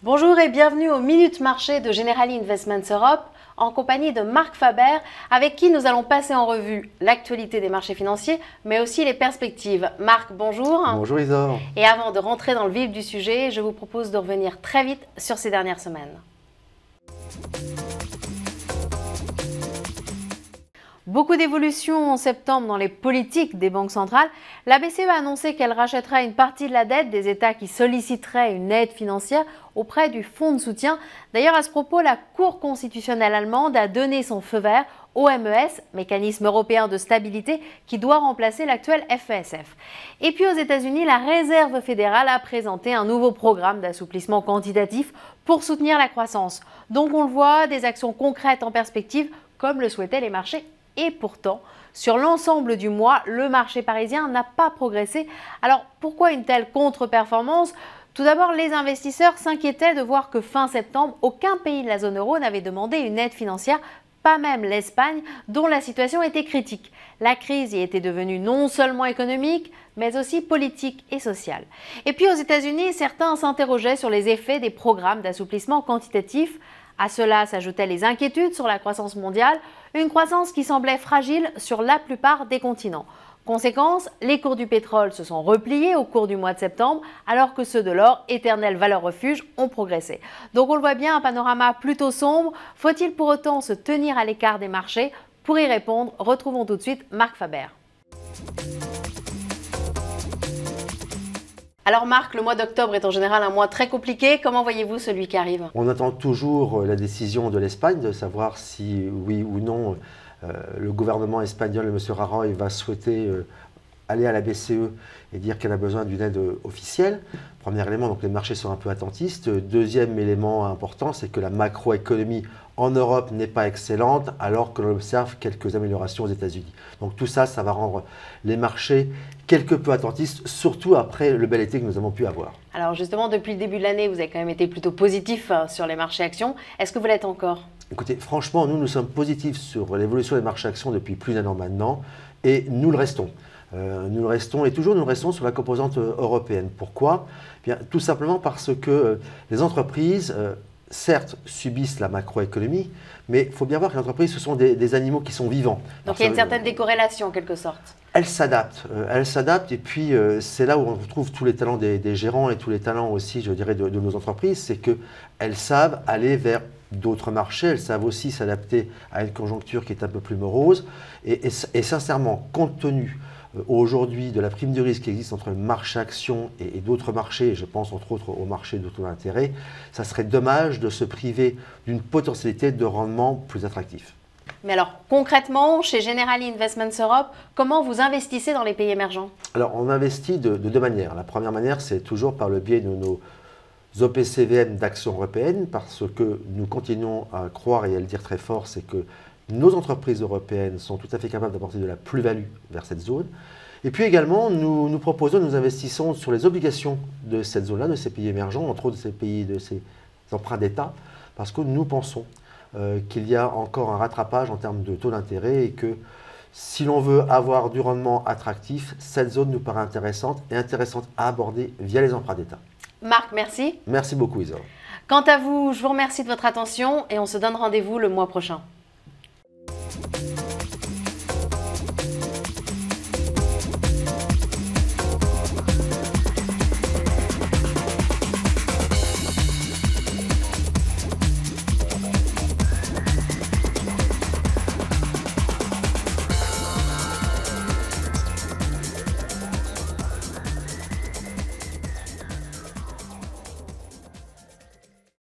Bonjour et bienvenue au Minute Marché de Generali Investments Europe en compagnie de Marc Faber avec qui nous allons passer en revue l'actualité des marchés financiers mais aussi les perspectives. Marc, bonjour. Bonjour Isor. Et avant de rentrer dans le vif du sujet, je vous propose de revenir très vite sur ces dernières semaines. Beaucoup d'évolutions en septembre dans les politiques des banques centrales. La BCE a annoncé qu'elle rachètera une partie de la dette des États qui solliciteraient une aide financière auprès du fonds de soutien. D'ailleurs, à ce propos, la Cour constitutionnelle allemande a donné son feu vert au MES, mécanisme européen de stabilité, qui doit remplacer l'actuel FESF. Et puis aux États-Unis, la Réserve fédérale a présenté un nouveau programme d'assouplissement quantitatif pour soutenir la croissance. Donc on le voit, des actions concrètes en perspective, comme le souhaitaient les marchés. Et pourtant, sur l'ensemble du mois, le marché parisien n'a pas progressé. Alors pourquoi une telle contre-performance ? Tout d'abord, les investisseurs s'inquiétaient de voir que fin septembre, aucun pays de la zone euro n'avait demandé une aide financière, pas même l'Espagne, dont la situation était critique. La crise y était devenue non seulement économique, mais aussi politique et sociale. Et puis aux États-Unis, certains s'interrogeaient sur les effets des programmes d'assouplissement quantitatif. À cela s'ajoutaient les inquiétudes sur la croissance mondiale, une croissance qui semblait fragile sur la plupart des continents. Conséquence, les cours du pétrole se sont repliés au cours du mois de septembre, alors que ceux de l'or, éternelle valeur refuge, ont progressé. Donc on le voit bien, un panorama plutôt sombre. Faut-il pour autant se tenir à l'écart des marchés? Pour y répondre, retrouvons tout de suite Marc Faber. Alors Marc, le mois d'octobre est en général un mois très compliqué. Comment voyez-vous celui qui arrive? On attend toujours la décision de l'Espagne de savoir si, oui ou non, le gouvernement espagnol, M. Rajoy, va souhaiter aller à la BCE et dire qu'elle a besoin d'une aide officielle. Premier élément, donc les marchés sont un peu attentistes. Deuxième élément important, c'est que la macroéconomie en Europe n'est pas excellente, alors que l'on observe quelques améliorations aux États-Unis. Donc tout ça, ça va rendre les marchés quelque peu attentistes, surtout après le bel été que nous avons pu avoir. Alors justement, depuis le début de l'année, vous avez quand même été plutôt positif sur les marchés actions. Est-ce que vous l'êtes encore? Écoutez, franchement, nous sommes positifs sur l'évolution des marchés actions depuis plus d'un an maintenant, et nous le restons. Nous le restons, et toujours nous le restons sur la composante européenne. Pourquoi? Bien, tout simplement parce que les entreprises, certes, subissent la macroéconomie, mais il faut bien voir que les entreprises, ce sont des animaux qui sont vivants. Donc il y a une certaine décorrélation en quelque sorte. Elles s'adaptent, et puis c'est là où on retrouve tous les talents des gérants et tous les talents aussi, je dirais, de nos entreprises, c'est qu'elles savent aller vers d'autres marchés, elles savent aussi s'adapter à une conjoncture qui est un peu plus morose, et sincèrement, compte tenu aujourd'hui de la prime de risque qui existe entre le marché action et d'autres marchés, et je pense entre autres au marché de taux d'intérêt, ça serait dommage de se priver d'une potentialité de rendement plus attractif. Mais alors concrètement, chez Generali Investments Europe, comment vous investissez dans les pays émergents? Alors on investit de deux manières. La première manière, c'est toujours par le biais de nos OPCVM d'actions européennes, parce que nous continuons à croire et à le dire très fort, c'est que nos entreprises européennes sont tout à fait capables d'apporter de la plus-value vers cette zone. Et puis également, nous proposons, nous investissons sur les obligations de cette zone-là, de ces pays émergents, entre autres de ces pays, de ces emprunts d'État, parce que nous pensons qu'il y a encore un rattrapage en termes de taux d'intérêt et que si l'on veut avoir du rendement attractif, cette zone nous paraît intéressante et intéressante à aborder via les emprunts d'État. Marc, merci. Merci beaucoup, Isor. Quant à vous, je vous remercie de votre attention et on se donne rendez-vous le mois prochain.